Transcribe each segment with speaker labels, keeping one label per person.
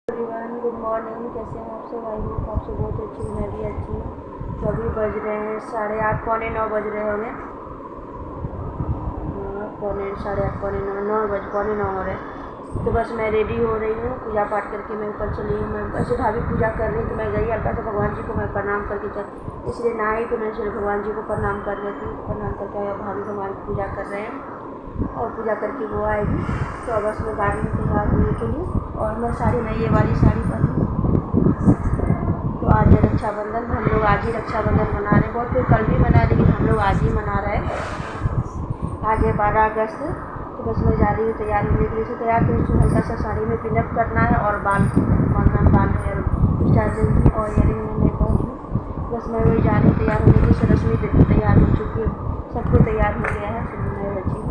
Speaker 1: Everyone, good morning. कैसे हैं आप सब? आई होप आप सब बहुत अच्छी हूँ, मैं भी अच्छी हूँ। तो अभी बज रहे हैं 8:30, पौने 9 बज रहे होंगे। पौने 8:30, पौने 9, पौने 9 हो रहे हैं। तो बस मैं रेडी हो रही हूँ, पूजा पाठ करके मैं ऊपर चली हूँ। मैं वैसे भाभी पूजा कर रही, तो मैं गई हल्का सा भगवान जी को मैं प्रणाम करके चल, इसलिए ना ही तो मैं सिर्फ भगवान जी को प्रणाम कर लेती हूँ। प्रणाम करके भाभी भगवान की पूजा कर रहे हैं और पूजा करके वो आएगी। तो बस मैं गाड़ी में तैयार होने के लिए, और मैं ये वाली साड़ी पहनी। तो आज है रक्षाबंधन, हम लोग आज ही रक्षाबंधन मना रहे हैं। बहुत कोई कल भी मना, लेकिन हम लोग आज ही मना रहे हैं। आज है 12 अगस्त। तो बस मैं जा रही हूँ तैयार होने के लिए। से तैयार फिर हल्का सा साड़ी में पिनअप करना है और बाल स्टाइल देंगी और इयरिंग में नहीं पहुँची। बस मैं वही जा रही हूँ तैयार होने के लिए। रश्मि तैयार हो चुकी है, सबको तैयार हो गया है, फिर मैं बची हूँ।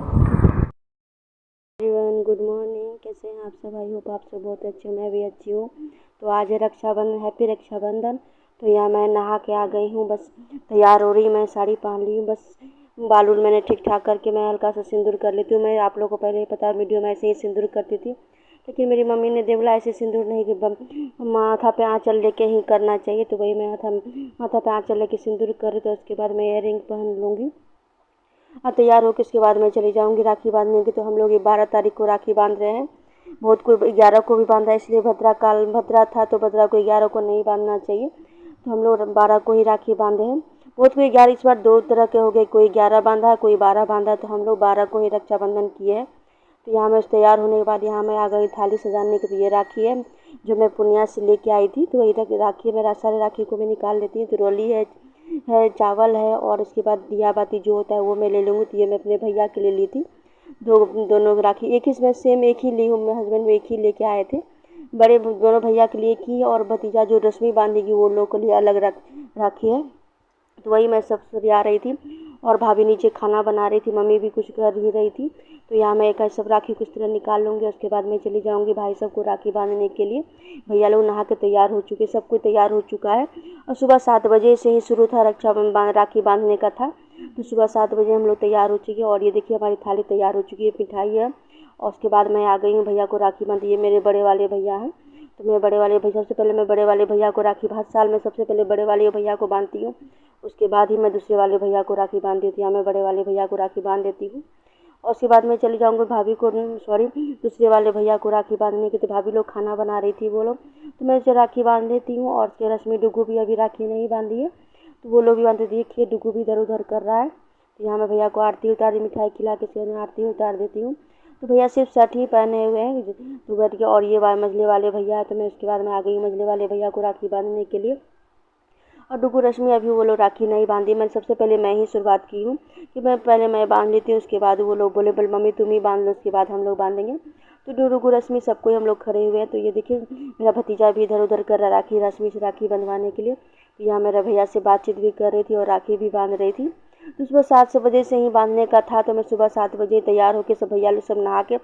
Speaker 1: Everyone, good morning. कैसे हैं आप सब? आई होप आप सब बहुत अच्छे हो, मैं भी अच्छी हूँ। तो आज है रक्षाबंधन, हैप्पी रक्षाबंधन। तो यहाँ मैं नहा के आ गई हूँ, बस तैयार हो रही। मैं साड़ी पहन ली हूँ, बस बाल उल मैंने ठीक ठाक करके मैं हल्का सा सिंदूर कर लेती हूँ। मैं आप लोगों को पहले ही पता, वीडियो में ऐसे ही सिंदूर करती थी, लेकिन मेरी मम्मी ने देवला ऐसे सिंदूर नहीं कि माथा पे आँचल लेके ही करना चाहिए। तो वही मैं माथा पे आँचल लेके सिंदूर कर रही। तो उसके बाद मैं इयरिंग पहन लूँगी और तैयार होकर उसके बाद मैं चली जाऊँगी राखी बांधने की। तो हम लोग 12 तारीख को राखी बांध रहे हैं। बहुत कोई 11 को भी बांधा है, इसलिए भद्रा था, तो भद्रा को 11 को नहीं बांधना चाहिए। तो हम लोग 12 को ही राखी बांधे हैं। बहुत कोई 11, इस बार 2 तरह के हो गए, कोई 11 बांधा है, कोई 12 बांधा है। तो हम लोग 12 को ही रक्षाबंधन किए हैं। तो यहाँ मैं तैयार होने के बाद यहाँ मैं आ गई थाली सजाने के लिए। ये राखी है जो मैं पूर्णिया से लेके आई थी। तो वही राखी मेरा सारे राखी को मैं निकाल लेती हूँ। तो रोली है, चावल है, और इसके बाद दिया बाती जो होता है वो मैं ले लूँगी। तो ये मैं अपने भैया के लिए ली थी। दोनों राखी एक ही, इसमें सेम एक ही ली हूँ। मेरे हस्बैंड भी एक ही लेके आए थे। बड़े दोनों भैया के लिए एक ही, और भतीजा जो रश्मि बांधेगी वो लोग के लिए अलग राखी है। तो वही मैं सब सरिया रही थी, और भाभी नीचे खाना बना रही थी, मम्मी भी कुछ कर ही रही थी। तो यहाँ मैं एक सब राखी कुछ तरह निकाल लूँगी। उसके बाद मैं चली जाऊँगी भाई सबको राखी बांधने के लिए। भैया लोग नहा के तैयार हो चुके, सब कोई तैयार हो चुका है। और सुबह 7 बजे से ही शुरू था राखी बांधने का था। तो सुबह 7 बजे हम लोग तैयार हो चुके हैं। और ये देखिए हमारी थाली तैयार हो चुकी है, मिठाई है। और उसके बाद मैं आ गई हूँ भैया को राखी बांध। ये मेरे बड़े वाले भैया हैं। तो मैं बड़े वाले भैया, सबसे पहले मैं बड़े वाले भैया को राखी, हर साल मैं सबसे पहले बड़े वाले भैया को बांधती हूँ। उसके बाद ही मैं दूसरे वाले भैया को राखी बांध देती हूँ। मैं बड़े वाले भैया को राखी बांध देती हूँ। और उसके बाद मैं चली जाऊँगी भाभी को, सॉरी, दूसरे वाले भैया को राखी बांधने की। तो भाभी लोग खाना बना रही थी वो लोग, तो मैं उसे राखी बांध देती हूँ। और उसके रश्मि डुगू भी अभी राखी नहीं बांधी है, तो वो लोग भी बांधते। देखिए डुगू भी इधर उधर कर रहा है। तो यहाँ मैं भैया को आरती उतार, मिठाई खिला के फिर मैं आरती उतार देती हूँ। तो भैया सिर्फ शर्ट ही पहने हुए हैं तो बैठ के। और ये मझले वाले भैया है। तो मैं उसके बाद में आ गई मझले वाले भैया को राखी बांधने के लिए। और डुगू रश्मि अभी वो लोग राखी नहीं बांधी। मैंने सबसे पहले मैं ही शुरुआत की हूँ कि मैं बांध लेती हूँ। उसके बाद वो लोग बोले मम्मी तुम ही बांध लो, उसके बाद हम लोग बांधेंगे। तो डुगू रश्मि सबको हम लोग खड़े हुए हैं। तो ये देखिए मेरा भतीजा भी इधर उधर कर रहा राखी, रश्मि से राखी बंधवाने के लिए। तो यहाँ मेरा भैया से बातचीत भी कर रही थी और राखी भी बांध रही थी। तो सुबह 7 बजे से ही बांधने का था। तो मैं सुबह 7 बजे तैयार होकर सब भैया लोग सब नहा के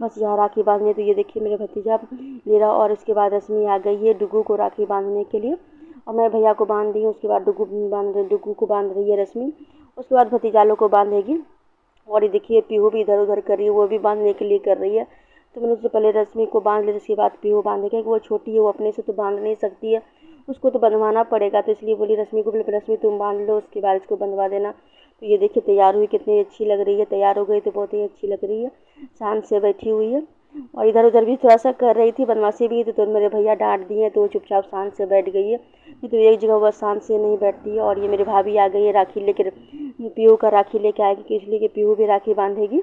Speaker 1: बस यहाँ राखी बांधने। तो ये देखिए मेरे भतीजा ले रहा। और इसके बाद रश्मि आ गई है डुगू को राखी बांधने के लिए, और मैं भैया को बांध दी हूँ। उसके बाद डुगू को बांध रही है रश्मि। उसके बाद भतीजा लोग को बांधेगी। और ये देखिए पीहू भी इधर उधर कर रही है, वो भी बांधने के लिए कर रही है। तो मैंने उससे पहले रश्मि को बांध लिया, उसके बाद पीहू बांधेगी, क्योंकि वो छोटी है, वो अपने से तो बांध नहीं सकती है, उसको तो बंधवाना पड़ेगा। तो इसलिए बोली रश्मि को, बोले रश्मि तुम बांध लो, उसके बाद इसको बंधवा देना। तो ये देखिए तैयार हुई, कितनी अच्छी लग रही है। तैयार हो गई तो बहुत ही अच्छी लग रही है, शांत से बैठी हुई है। और इधर उधर भी थोड़ा सा कर रही थी, बदमाशी भी। तो मेरे भैया डांट दिए, तो वो चुपचाप शांत से बैठ गई है। नहीं तो एक जगह वह शांत से नहीं बैठती है। और ये मेरी भाभी आ गई है राखी लेकर, पीहू का राखी लेके आएगी, इसलिए कि पीहू भी राखी बांधेगी।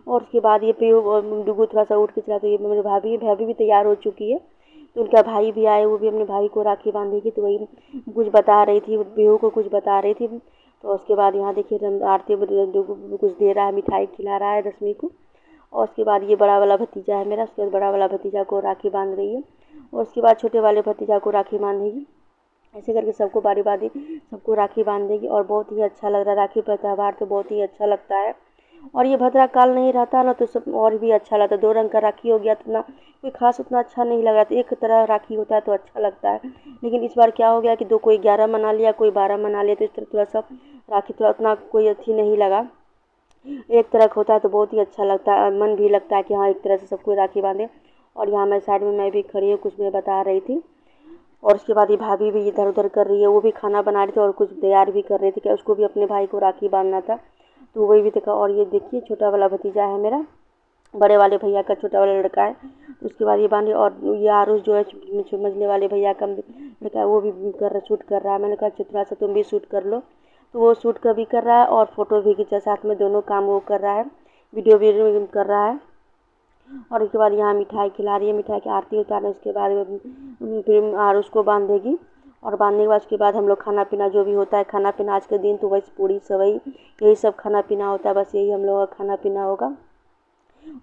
Speaker 1: और उसके बाद ये पीहू डुगू थोड़ा सा उठ के चला। तो ये मेरी भाभी भी तैयार हो चुकी है। तो उनका भाई भी आए, वो भी अपने भाई को राखी बांधेगी। तो वही कुछ बता रही थी, पीहू को कुछ बता रही थी। तो उसके बाद यहाँ देखिए आरती डुगू कुछ दे रहा है, मिठाई खिला रहा है रश्मि को। और उसके बाद ये बड़ा वाला भतीजा है मेरा, उसके बाद बड़ा वाला भतीजा को राखी बांध रही है। और उसके बाद छोटे वाले भतीजा को राखी बांधेगी। ऐसे करके सबको बारी बारी सबको राखी बांध देगी। और बहुत ही अच्छा लग रहा है, राखी का त्यौहार तो बहुत ही अच्छा लगता है। और ये भद्रा काल नहीं रहता ना, तो सब और भी अच्छा लगता है। 2 रंग का राखी हो गया तो ना कोई खास उतना अच्छा नहीं लगा। तो एक तरह राखी होता है तो अच्छा लगता है। लेकिन इस बार क्या हो गया कि कोई 11 मना लिया, कोई 12 मना लिया। तो इस तरह थोड़ा सा राखी थोड़ा उतना कोई अच्छी नहीं लगा। एक तरह का होता है तो बहुत ही अच्छा लगता है, मन भी लगता है कि हाँ एक तरह से सबको राखी बांधे। और यहाँ मैं साइड में मैं भी खड़ी हूँ, कुछ मैं बता रही थी। और उसके बाद ये भाभी भी इधर उधर कर रही है, वो भी खाना बना रही थी और कुछ तैयार भी कर रही थी, क्या उसको भी अपने भाई को राखी बांधना था, तो वही भी देखा। और ये देखिए छोटा वाला भतीजा है मेरा, बड़े वाले भैया का छोटा वाला लड़का है। उसके बाद ये बांधे, और ये आरुष जो है मझले वाले भैया का लड़का है, वो भी शूट कर रहा है। मैंने कहा थोड़ा सा तुम भी शूट कर लो, तो वो शूट का भी कर रहा है और फ़ोटो भी खींचा, साथ में दोनों काम वो कर रहा है, वीडियो भी कर रहा है। और उसके बाद यहाँ मिठाई खिला रही है, मिठाई की आरती उतारने, उसके बाद फिर आरुष को बांधेगी। और बांधने के बाद उसके बाद हम लोग खाना पीना जो भी होता है, खाना पीना आज के दिन तो वैसे पूड़ी सवई यही सब खाना पीना होता है, बस यही हम लोग का खाना पीना होगा।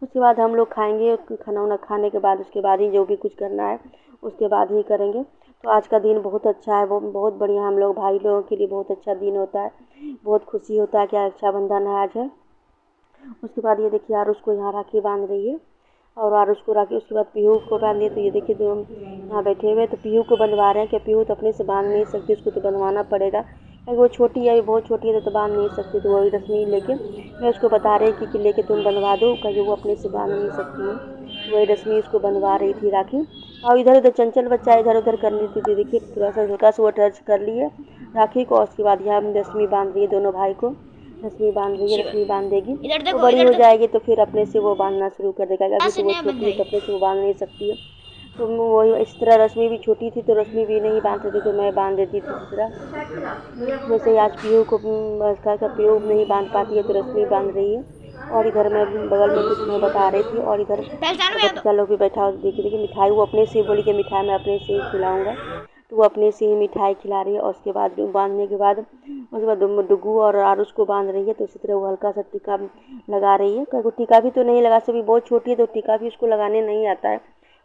Speaker 1: उसके बाद हम लोग खाएंगे, खाना वाना खाने के बाद उसके बाद ही जो भी कुछ करना है उसके बाद ही करेंगे। तो आज का दिन बहुत अच्छा है, वो बहुत बढ़िया, हम लोग भाई लोगों के लिए बहुत अच्छा दिन होता है, बहुत खुशी होता है कि रक्षाबंधन है आज है। उसके बाद ये देखिए आरुष को यहाँ राखी बांध रही है, और आरुष को राखी, उसके बाद पीहू को बांध दिए। तो ये देखिए जो यहाँ बैठे हुए, तो पीहू को बंधवा रहे हैं, कि पीहू तो अपने से बांध नहीं सकती, उसको तो बंधवाना पड़ेगा, क्योंकि वो छोटी है, बहुत छोटी है, तो बांध नहीं सकती। तो वही रश्मि लेके मैं उसको बता रही कि लेके तुम बंधवा दो, क्योंकि वो अपने से बांध नहीं सकती है। तो वही रश्मि उसको बंधवा रही थी राखी। और इधर उधर चंचल बच्चा इधर उधर कर लेती थी, देखिए थोड़ा सा हल्का सा वो टच कर लिए राखी को। और उसके बाद यहाँ रश्मि बांध रही है दोनों भाई को, रश्मि बांध रही है, रश्मि बांध देगी। वो बड़ी हो जाएगी तो फिर अपने से वो बांधना शुरू कर देगा, अभी तो वो छोटी है तो अपने से वो बांध नहीं सकती है। तो वही इस तरह रश्मि भी छोटी थी, तो रश्मि भी नहीं बांध सकती, तो मैं बांध देती थी इस तरह। वैसे ही आज पीहू को पीहू नहीं बांध पाती है, तो रश्मि बांध रही है। और इधर मैं बगल में कुछ मैं बता रही थी, और इधर बच्चा लोग भी बैठा हुआ, देखिए मिठाई वो अपने से बोली कि मिठाई मैं अपने से ही खिलाऊँगा, तो वो अपने से ही मिठाई खिला रही है। और उसके बाद बांधने के बाद उसके बाद डुगू और आरुष को बांध रही है। तो इसी तरह वो हल्का सा टीका लगा रही है, क्योंकि टीका भी तो नहीं लगा सकती, बहुत छोटी है तो टीका भी उसको लगाने नहीं आता है,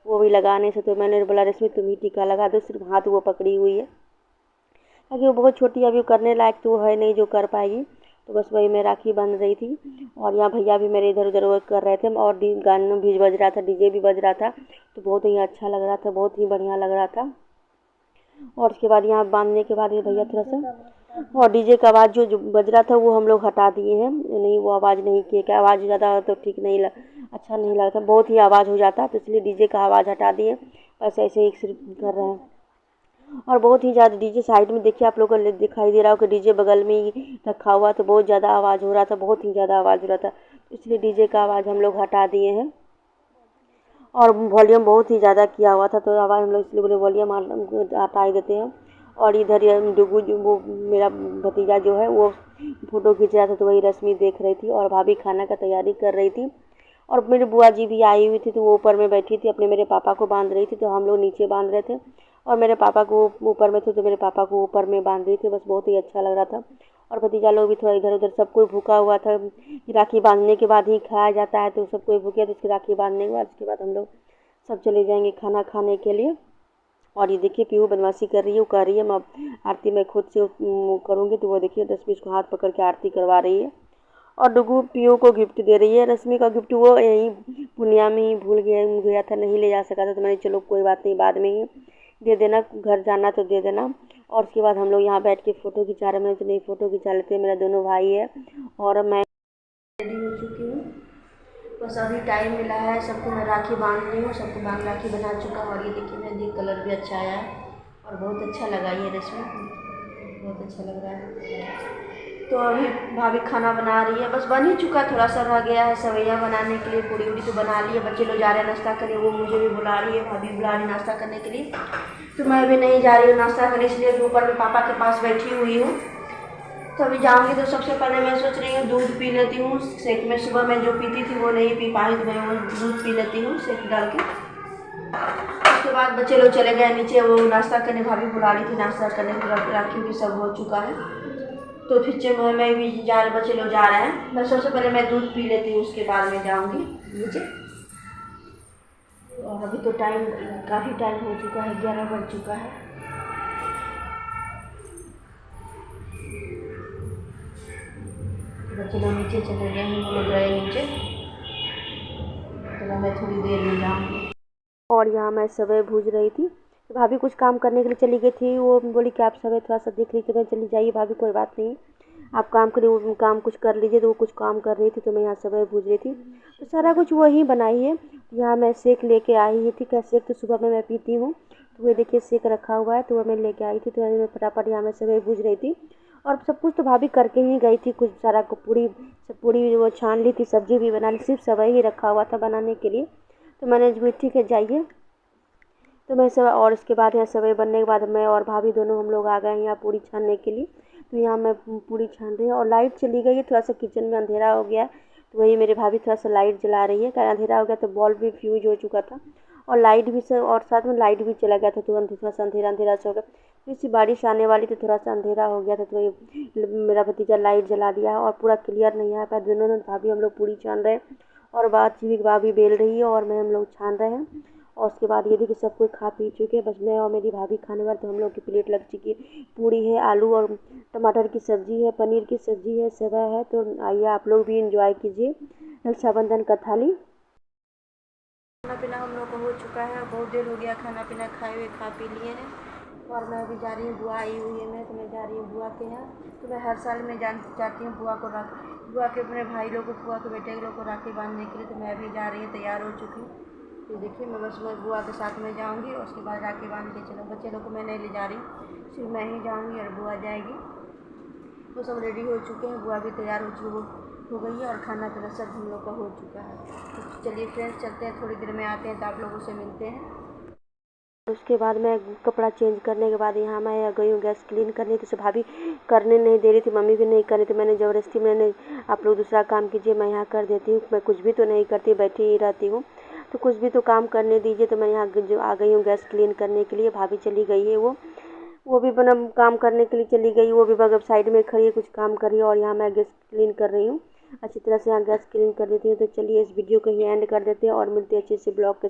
Speaker 1: वो भी लगाने से। तो मैंने बोला रश्मि तुम ही टीका लगा दो, सिर्फ हाथ वो पकड़ी हुई है, क्योंकि वो बहुत छोटी है, अभी करने लायक तो वो है नहीं जो कर पाएगी। तो बस वही मैं राखी बांध रही थी। और यहाँ भैया भी मेरे इधर उधर वर्क कर रहे थे, और गाना भी बज रहा था, डीजे भी बज रहा था, तो बहुत ही अच्छा लग रहा था, बहुत ही बढ़िया लग रहा था। और उसके बाद यहाँ बांधने के बाद ये भैया थोड़ा सा, और डीजे का आवाज़ जो बज रहा था वो हम लोग हटा दिए हैं, नहीं वो आवाज़ नहीं किए, क्या आवाज़ ज़्यादा तो ठीक नहीं अच्छा नहीं लगता, बहुत ही आवाज़ हो जाता, तो इसलिए डीजे का आवाज़ हटा दिए, बस ऐसे ही सिर्फ कर रहे हैं। और बहुत ही ज़्यादा डीजे साइड में देखिए आप लोगों को दिखाई दे रहा हो कि डीजे बगल में ही रखा हुआ, तो बहुत ज़्यादा आवाज़ हो रहा था, बहुत ही ज़्यादा आवाज़ हो रहा था, इसलिए डीजे का आवाज़ हम लोग हटा दिए हैं। और वॉल्यूम बहुत ही ज़्यादा किया हुआ था, तो आवाज़ हम लोग इसलिए बोले वॉल्यूम हटा ही देते हैं। और इधर डुगू जो वो मेरा भतीजा जो है वो फ़ोटो खींच रहा था, तो वही रश्मि देख रही थी, और भाभी खाना का तैयारी कर रही थी। और मेरी बुआ जी भी आई हुई थी, तो वो ऊपर में बैठी थी, अपने मेरे पापा को बांध रही थी, तो हम लोग नीचे बांध रहे थे, और मेरे पापा को ऊपर में थे, तो मेरे पापा को ऊपर में बांध रही थी, बस बहुत ही अच्छा लग रहा था। और भतीजा लोग भी थोड़ा इधर उधर, सब कोई भूखा हुआ था, राखी बांधने के बाद ही खाया जाता है, तो सब कोई भूखे, तो उसकी राखी बांधने के बाद उसके बाद हम लोग सब चले जाएंगे खाना खाने के लिए। और ये देखिए पीहू बदमाशी कर रही है, वो कह रही है मैं आरती मैं खुद से करूँगी, तो वो देखिए रश्मि इसको हाथ पकड़ के आरती करवा रही है। और डुगू पीहू को गिफ्ट दे रही है, रश्मि का गिफ्ट वो यहीं पूर्णिया में ही भूल गया था, नहीं ले जा सका था, तो मैंने चलो कोई बात नहीं, बाद में ही दे देना, घर जाना तो दे देना। और उसके बाद हम लोग यहाँ बैठ के फ़ोटो खिंचा रहे, मैंने तो नहीं फ़ोटो खिंचा लेते हैं, मेरा दोनों भाई है और मैं रेडी हो चुकी हूँ, बस अभी टाइम मिला है, सबको मैं राखी बांध रही हूँ, सबको राखी बना चुका हूँ। और ये देखिए मेहंदी कलर भी अच्छा आया है, और बहुत अच्छा लगा ये रश्मि, बहुत अच्छा लग रहा है। तो अभी भाभी खाना बना रही है, बस बन ही चुका, थोड़ा सा रह गया है सवैया बनाने के लिए, पूरी उड़ी तो बना ली है, बच्चे लोग जा रहे हैं नाश्ता करने, वो मुझे भी बुला रही है, भाभी बुला रही है नाश्ता करने के लिए, तो मैं भी नहीं जा रही हूँ नाश्ता करने, इसलिए ऊपर में पापा के पास बैठी हुई हूँ। तो अभी जाऊँगी तो सबसे पहले मैं सोच रही हूँ दूध पी लेती हूँ शेक में, सुबह मैं जो पीती थी वो नहीं पी पाई, तो मैं वो दूध पी लेती हूँ शेक डाल के। उसके बाद बच्चे लोग चले गए नीचे, वो नाश्ता करने, भाभी बुला रही थी नाश्ता करने, राखी भी सब हो चुका है, तो फिर मैं भी बच्चे लोग जा रहे हैं, मैं सबसे पहले मैं दूध पी लेती हूँ, उसके बाद मैं जाऊँगी नीचे। और अभी तो टाइम काफ़ी टाइम हो चुका है, 11 बज चुका है। बच्चे लोग नीचे चले गए हैं, वो लोग गए नीचे, तो मैं थोड़ी देर में जाऊँगी। और यहाँ मैं सेवई भूज रही थी, तो भाभी कुछ काम करने के लिए चली गई थी, वो बोली कि आप सेवई थोड़ा सा देख लीजिए, तो मैं चली जाइए भाभी, कोई बात नहीं, आप काम करिए, वो काम कुछ कर लीजिए। तो वो कुछ काम कर रही थी तो मैं यहाँ सेवई भूज रही थी। तो सारा कुछ वही बनाई है। यहाँ मैं सेक लेके आई ही, ठीक है। सेक तो सुबह में मैं पीती हूँ, तो वो देखिए सेक रखा हुआ है, तो वो मैं लेके आई थी। तो मैं फटाफट यहाँ मैं सेवई भूज रही थी। और सब कुछ तो भाभी करके ही गई थी। कुछ सारा को पूड़ी वो छान ली थी, सब्जी भी बना ली, सिर्फ सेवई ही रखा हुआ था बनाने के लिए। तो मैंने जो ठीक है जाइए। तो मैं सब, और उसके बाद यहाँ सेवई बनने के बाद मैं और भाभी दोनों हम लोग आ गए यहाँ पूड़ी छानने के लिए। तो यहाँ मैं पूड़ी छान रही हूँ और लाइट चली गई है, थोड़ा सा किचन में अंधेरा हो गया। तो वही मेरे भाभी थोड़ा सा लाइट जला रही है, कारण अंधेरा हो गया तो बल्ब भी फ्यूज हो चुका था और लाइट भी से, और साथ में लाइट भी चला गया था, तुरंत थोड़ा सा अंधेरा अंधेरा सा हो गया। तो इसी बारिश आने वाली तो थोड़ा सा अंधेरा हो गया था। तो वही मेरा भतीजा लाइट जला दिया है और पूरा क्लियर नहीं आ पाया। दोनों भाभी हम लोग पूड़ी छान रहे हैं और भाभी बेल रही है और मैं हम लोग छान रहे हैं। और उसके बाद ये देखिए सब कोई खा पी चुके हैं, बस मैं और मेरी भाभी खाने वाले। तो हम लोग की प्लेट लग चुकी है। पूड़ी है, आलू और टमाटर की सब्जी है, पनीर की सब्जी है, सेवई है। तो आइए आप लोग भी इंजॉय कीजिए रक्षाबंधन का थाली। खाना पीना हम लोग का हो चुका है, बहुत देर हो गया खाना पीना खाए हुए, खा पी लिए हैं। और मैं अभी जा रही हूँ, बुआ आई हुई है मैं, तो मैं जा रही हूँ बुआ के यहाँ। तो मैं हर साल में जाती हूँ बुआ के अपने भाई लोग को, बुआ के बेटे लोग को राखी बांधने के लिए। तो मैं अभी जा रही हूँ, तैयार हो चुकी हूँ। तो देखिए मैं बस मैं बुआ के साथ में जाऊँगी और उसके बाद राखी बांध के चलो। बच्चे लोग को मैं नहीं ले जा रही, सिर्फ मैं ही जाऊँगी और बुआ जाएगी। वो सब रेडी हो चुके हैं, बुआ भी तैयार हो गई है और खाना पीना सब हम लोग का हो चुका है। तो चलिए फ्रेंड्स चलते हैं, थोड़ी देर में आते हैं तो आप लोगों से मिलते हैं। उसके बाद मैं कपड़ा चेंज करने के बाद यहाँ मैं आ गई हूँ गैस क्लीन करने। तो भाभी करने नहीं दे रही थी, मम्मी भी नहीं कर रही थी। मैंने ज़बरदस्ती, मैंने आप लोग दूसरा काम कीजिए, मैं यहाँ कर देती हूँ। मैं कुछ भी तो नहीं करती, बैठी ही रहती हूँ। तो कुछ भी तो काम करने दीजिए। तो मैं यहाँ जो आ गई हूँ गैस क्लीन करने के लिए। भाभी चली गई है, वो भी बना काम करने के लिए चली गई। वो भी बगल साइड में खड़ी है, कुछ काम कर रही है। और यहाँ मैं गैस क्लीन कर रही हूँ अच्छी तरह से। यहाँ गैस क्लीन कर देती हूँ। तो चलिए इस वीडियो को ही एंड कर देते हैं और मिलते हैं अच्छे से ब्लॉग के